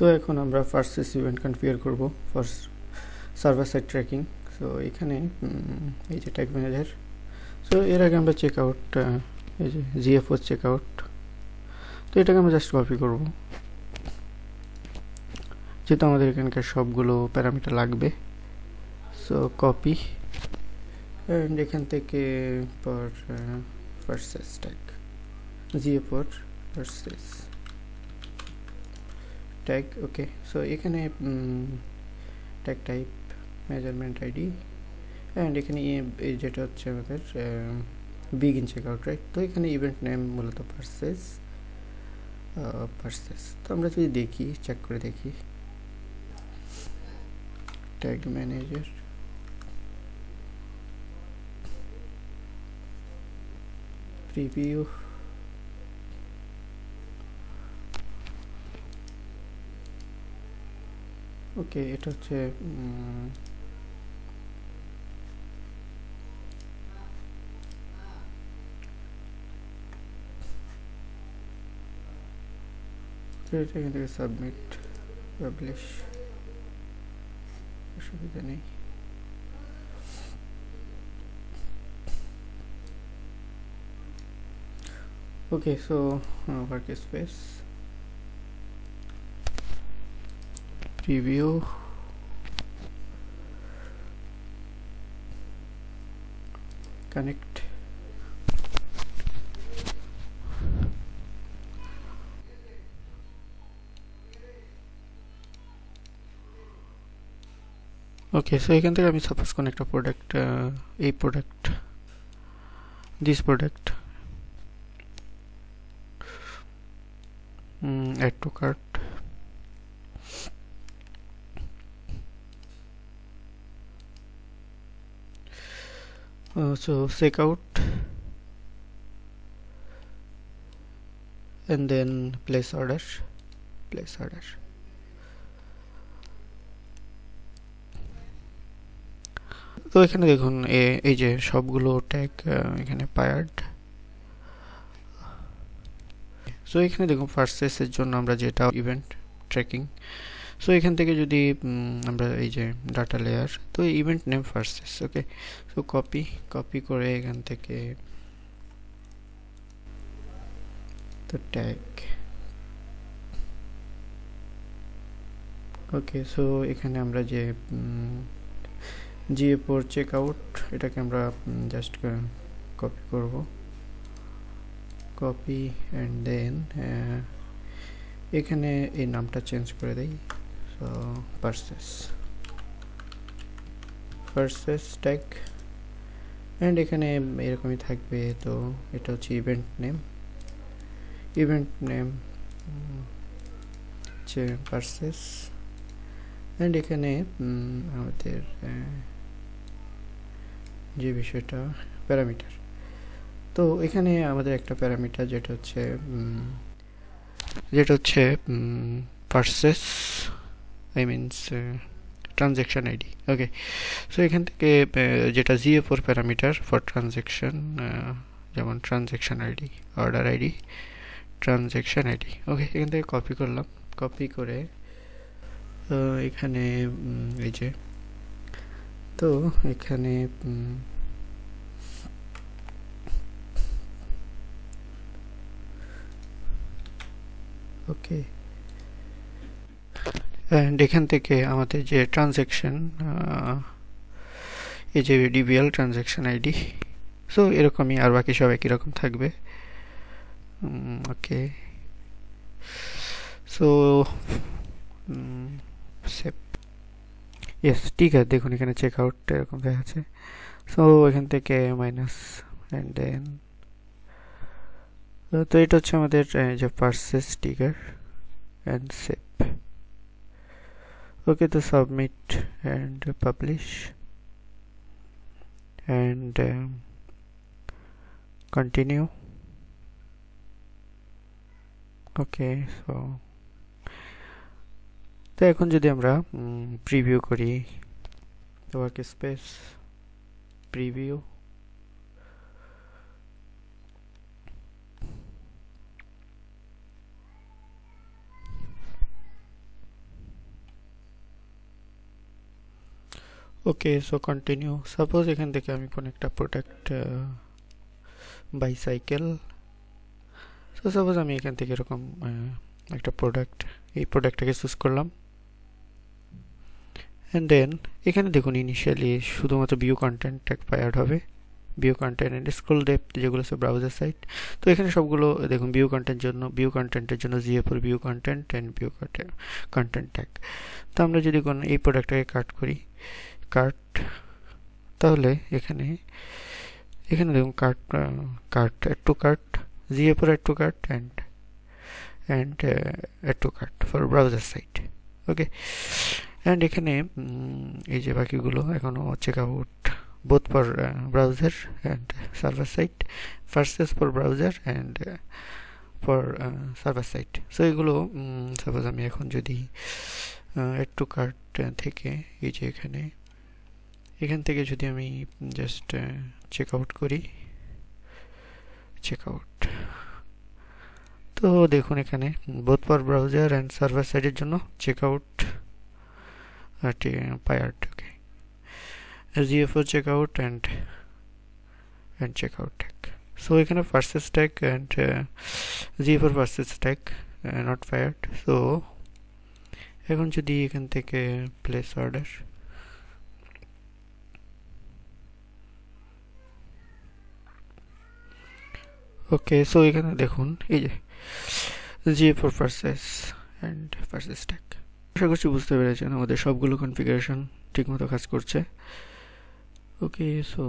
তো এখন আমরা ফার্স্ট ইভেন্ট কনফিগার করব for server side tracking. So এখানে এই যে ট্যাগ ম্যানেজার। সো এর আগে আমরা চেক আউট, এই যে জিএফও চেক আউট, তো এটাকে আমরা জাস্ট কপি করব যেহেতু আমাদের এখানকার সবগুলো প্যারামিটার লাগবে। সো কপি অ্যান্ড এখান থেকে পর ভার্সেস ট্যাগ জিএফও ভার্সেস ট্যাগ। ওকে, সো এখানে tag type measurement ID and এখানে যেটা হচ্ছে আমাদের বিগিন চেক আউট, রাইট? তো এখানে ইভেন্ট নেম মূলত ভার্সেস। তো আমরা যদি দেখি, চেক করে দেখি, ট্যাগ ম্যানেজার প্রিভিউ, ওকে, এটা হচ্ছে এখান থেকে সাবমিট পাবলিশ, অসুবিধা নেই। Okay, so work space preview, connect, okay. So এখান থেকে আমি সাপোজ কোন একটা প্রোডাক্ট, এই product, this product, add to cart, so check out and then place order, তো এখানে দেখুন এই যে সবগুলো ট্যাগ এখানে পায়ার্ড। সো এখানে দেখুন ফার্স্ট এর জন্য আমরা যেটা ইভেন্ট ট্র্যাকিং, সো এখান থেকে যদি আমরা এই যে ডাটা লেয়ার, তো ইভেন্ট নেম ফার্স্ট। ওকে, সো কপি করে এখান থেকে তো ট্যাগ, ওকে। সো এখানে আমরা যে জিএফও চেক আউট, এটাকে আমরা জাস্ট কপি করব, কপি অ্যান্ড দেন এখানে এই নামটা চেঞ্জ করে দেই। সো ভার্সেস ট্যাগ অ্যান্ড এখানে এরকমই থাকবে। তো এটা হচ্ছে ইভেন্ট নেম হচ্ছে ভার্সেস অ্যান্ড এখানে আমাদের যে বিষয়টা প্যারামিটার, তো এখানে আমাদের একটা প্যারামিটার যেটা হচ্ছে versus, I means transaction ID. Okay, so এখান থেকে যেটা জিএফওর প্যারামিটার ফর ট্রানজ্যাকশন, যেমন transaction ID, order ID, transaction ID. Okay, এখান থেকে কপি করলাম, কপি করে এখানে এই যে, তো এখানে ওকে, অ্যান্ড এখান থেকে আমাদের যে ট্রানজ্যাকশন, এই যে ডিবিএল ট্রানজ্যাকশন আইডি, সো এরকমই আর বাকি সব একই রকম থাকবে। ওকে, সো সেভ, ইয়েস, ঠিক আছে। দেখুন এখানে চেক আউট এরকম দেখাচ্ছে। সো এখান থেকে মাইনাস অ্যান্ড দেন, তো এটা হচ্ছে আমাদের যে পারচেজ ট্রিগার অ্যান্ড সেভ। ওকে, তো submit and publish and continue. Okay, so তো এখন যদি আমরা প্রিভিউ করি, ওয়ার্ক স্পেস প্রিভিউ, ওকে, সো কন্টিনিউ। সাপোজ এখান থেকে আমি কোন একটা প্রোডাক্ট বাইসাইকেল, সো সাপোজ আমি এখান থেকে এরকম একটা প্রোডাক্ট, এই প্রোডাক্টটাকে চুজ করলাম। অ্যান্ড দেন এখানে দেখুন ইনিশিয়ালি শুধুমাত্র ভিউ কন্টেন্ট ট্যাগ ফায়ার্ড হবে, view content and scroll depth যেগুলো আছে ব্রাউজার সাইট। তো এখানে সবগুলো দেখুন ভিউ কন্টেন্টের জন্য GA4 view content and view content tag. তো আমরা যদি কোনো এই প্রোডাক্টটাকে কাট করি, কাট, তাহলে এখানে দেখুন cart add to cart, GA4 add to cart and add to cart for browser site. Okay, and এখানে এই যে বাকিগুলো এখনও check out both for browser and server side, versus for browser and for server side. So এগুলো suppose আমি এখন যদি add to cart থেকে এই যে এখান থেকে যদি আমি জাস্ট চেক আউট করি, চেক আউট, তো দেখুন এখানে both for browser and server side এর জন্য check out paired। Okay, GA4 checkout and checkout tag. So এখানে versus tag and GA4 versus tag not fired. So এখন যদি এখান থেকে place order, ওকে, সো এখানে দেখুন এই যে GA4 versus and versus tag। আশা করছি বুঝতে পেরেছেন আমাদের সবগুলো কনফিগারেশন ঠিকমতো কাজ করছে। Okay, so